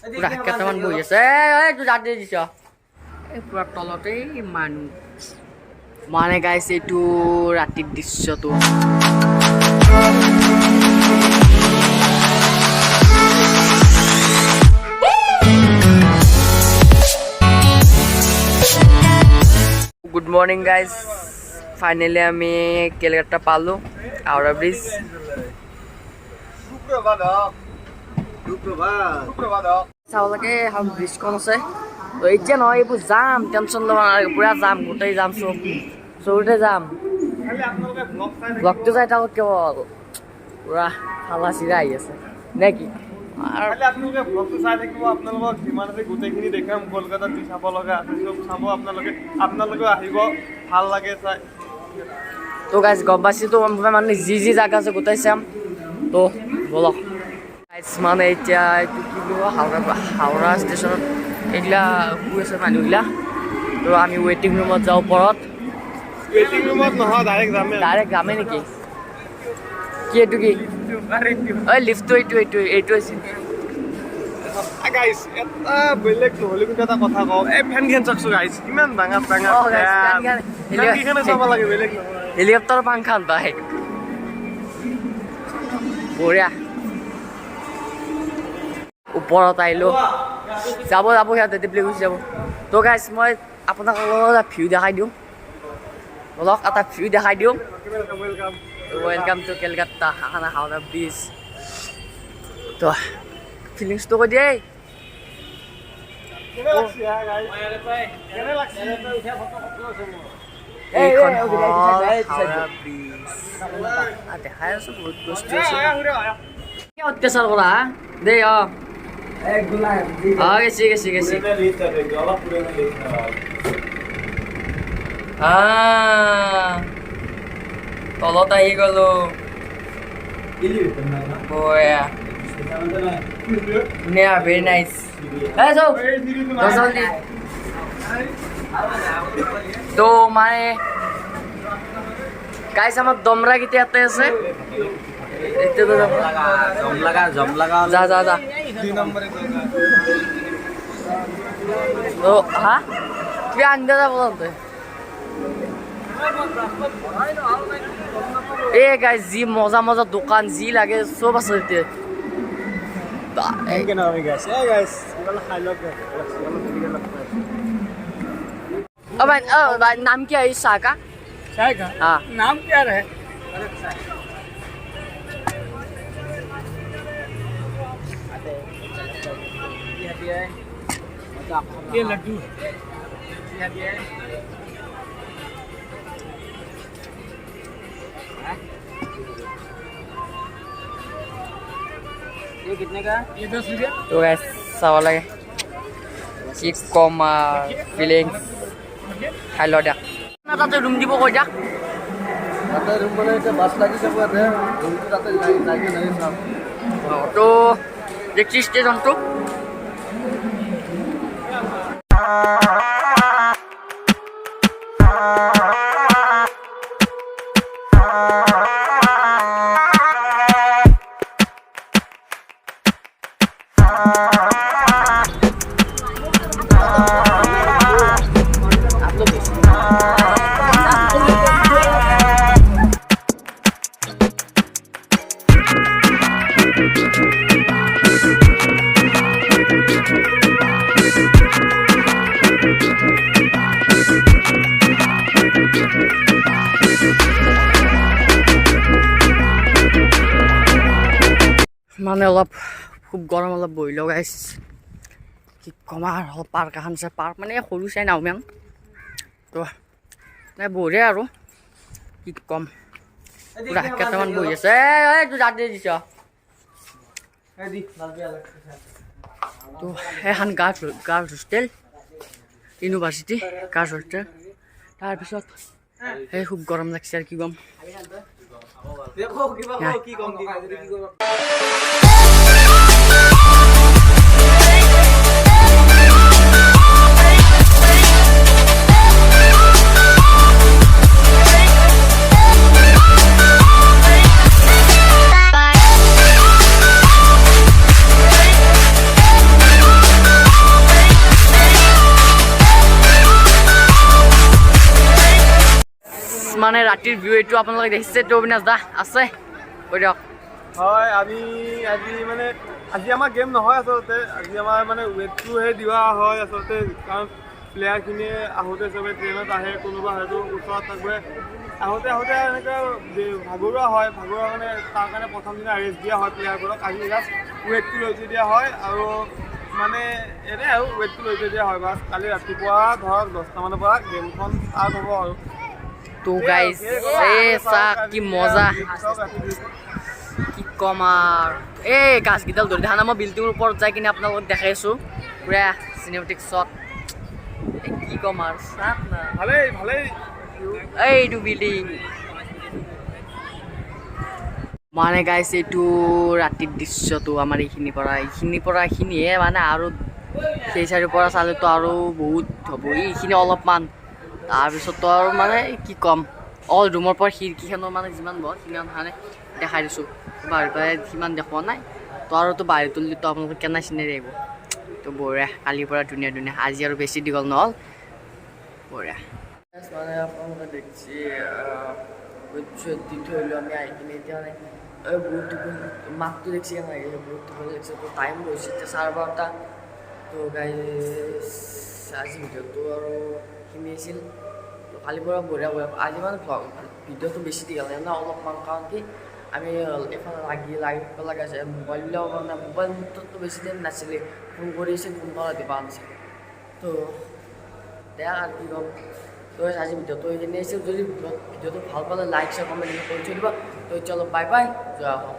পুৰা কেইটামান বহি আছে এইটো ৰাতি দিছ এই পুৰা তলতেই মানুহ মানে গাইছে এইটো ৰাতিৰ দৃশ্যটো গুড মৰ্নিং গাইজ ফাইনেলি আমি কেলকাতা পালো হাওড়া ব্ৰিজ চাবলৈকে এখন ব্ৰিজখন আছে তো এতিয়া নহয় এইবোৰ যাম টেনশ্যন ল'ব নালাগে পুৰা যাম গোটেই যাম চবতে যাম ব্লগটো চাই থাকক কেৱল পুৰা ঠালা চিৰা আহি আছে নে কি আপোনালোকে ব্লগটো চাই থাকিব আপোনালোকক যিমান আছে গোটেইখিনি দেখাম কলকাতাত যি চাব লগা আছে চব চাব আপোনালোকেও আহিব ভাল লাগে চাই তো গাইজ গম পাইছোঁ মানে যি জাগা আছে গোটেই চাম তো বলক গাইজ মানে এতিয়া এইটো কি বুলি কয় হাওড়া ষ্টেচনত এইগিলা শুই আছে মানুহগিলা তো আমি ৱেইটিং ৰুমত যাওঁ ওপৰত ৱেইটিং ৰুমত নহয় ডাইৰেক্ট যামে নেকি কি এইটো কি ঐ লিফ্টটো এইটো আছিল গাইজ এটা বেলেগ নহ'লে কিন্তু এটা কথা কওঁ এই ফেনখন চাওকচোন গাইজ ইমান ডাঙৰ চাব লাগে বেলেগ নহয় হেলিকপ্টাৰ পাংখান পাই বঢ়িয়া ওপৰত আহিলোঁ যাব সিহঁতে টেবলি গুচি যাব তো গাইজ মই আপোনালোকক এটা ভিউ দেখাই দিওঁ বলক এটা ভিউ দেখাই দিওঁ welcome to Calcutta Howrah bridge তো ফিলিংসটো কৈ দিয়ে দেখাই আছো বহুত বস্তু আছে অত্যাচাৰ কৰা দেই গেছি তলত আহি গ'লো বঢ়িয়া ভেৰি নাইচ তো মানে গাইছ আমাৰ দমৰা কেতিয়া ইয়াতে আছে যা তো হা কিবা আনিব যাব তহঁতে এ গাইজ যি মজা দোকান যি লাগে চব আছে এতিয়া भाई नाम क्या है इस शाह का हाँ नाम क्या है ये लड्डू ये कितने का ये 10 रुपया तो ऐसा वाला है एक कम ফিলিংস খাই দিয়া না তাতে ৰুম দিব কৈ দিয়া তাতে ৰুম বলে এটা বাস লাগি যাব আছে ৰুমটো তাতে লাগি নাই চাম তো দেখছি ষ্টেশনটো মানে অলপ খুব গৰম অলপ বহি লগাইছ কি কমাৰ অলপ পাৰ্ক এখন আছে পাৰ্ক মানে সৰু চাই নাওমেন তো নাই বঢ়িয়া আৰু কি কম পুৰা কেইটামান বহি আছে এইটো ৰাতি দিছ তো এখন girls hostel university girls hostel তাৰপিছত সেই খুব গৰম লাগছে আৰু কি কম দেখো কি কম মানে ৰাতিৰ ভিউ এইটো আপোনালোকে দেখিছে তো অবিনাশ দা আছে কৈ দিয়ক হয় আজি মানে আজি আমাৰ গেম নহয় আচলতে আজি আমাৰ মানে ৱেটটোহে দিয়া হয় আচলতে কাৰণ প্লেয়াৰখিনিয়ে আহোঁতে চবে ট্ৰেইনত আহে কোনোবা হয়তো ওচৰত থাকবে আহোঁতে এনেকৈ ভাগৰুৱা হয় ভাগৰুৱা মানে তাৰ কাৰণে প্ৰথম দিনা ৰেষ্ট দিয়া হয় প্লেয়াৰবোৰক আজি জাষ্ট ৱেটটো লৈ থৈ দিয়া হয় আৰু মানে এনেই আৰু ৱেটটো লৈ থৈ দিয়া হয় বাছ কালি ৰাতিপুৱা ধৰক 10টা মানৰ পৰা গেমখন ষ্টাৰ্ট হ'ব আৰু তো গাইজ চাহ কি মজা কি কম আৰু এই গাছকেইডাল ধৰি দেখা নাই মই বিল্ডিঙৰ ওপৰত যাই কিনে আপোনালোকক দেখাই আছোঁ পুৰা চিনেমেটিক শ্বট কি কম আৰু চাওক না ভালেই এইটো বিল্ডিং মানে গাইছ এইটো ৰাতিৰ দৃশ্যটো আমাৰ এইখিনিৰ পৰা এইখিনিহে মানে আৰু সেই চাইডৰ পৰা চালেতো আৰু বহুত হ'ব এইখিনি অলপমান তাৰপিছততো আৰু মানে কি ক'ম অল ৰুমৰ পৰা খিৰিকীখনৰ মানে যিমান বহল সিমান মানে দেখাই দিছোঁ বাহিৰৰ পৰা সিমান দেখুওৱা নাই তো আৰুতো বাহিৰ তুলিতো আপোনালোকে কেনে চিনাৰি আহিব তো বঢ়িয়া কালিৰ পৰা ধুনীয়া আজি আৰু বেছি দীঘল নহ'ল বঢ়িয়া মানে আপোনালোকে দেখিছে দি থৈ আহিলোঁ আমি আহি কিনে এতিয়া মানে বহুত মাতটো দেখছি কেনে বহুত টোপনি লাগিছে তো টাইম হৈছে এতিয়া 12:30 তো গাইজ আজি ভিডিঅ'টো আৰু এইখিনি আছিল তো কালিৰ পৰা বঢ়িয়া আজি মানে ভিডিঅ'টো বেছি দীঘল নাই অলপমান কাৰণ কি আমি এইফালে লাগিব লগা আছে মোবাইলবিলাকৰ কাৰণে মোবাইলটোতো বেছি টাইম নাছিলে ফোন কৰিছিল ফোন কৰা দিবা নাছিল তো দেখ আৰু কি ক'ম তো আজি ভিডিঅ'টো এইখিনি আছিল যদি ভিডিঅ'টো ভাল পালে লাইক শ্বেয়াৰ কমেণ্ট কৰি থৈ দিব তো চলো বাই বাই জয় অসম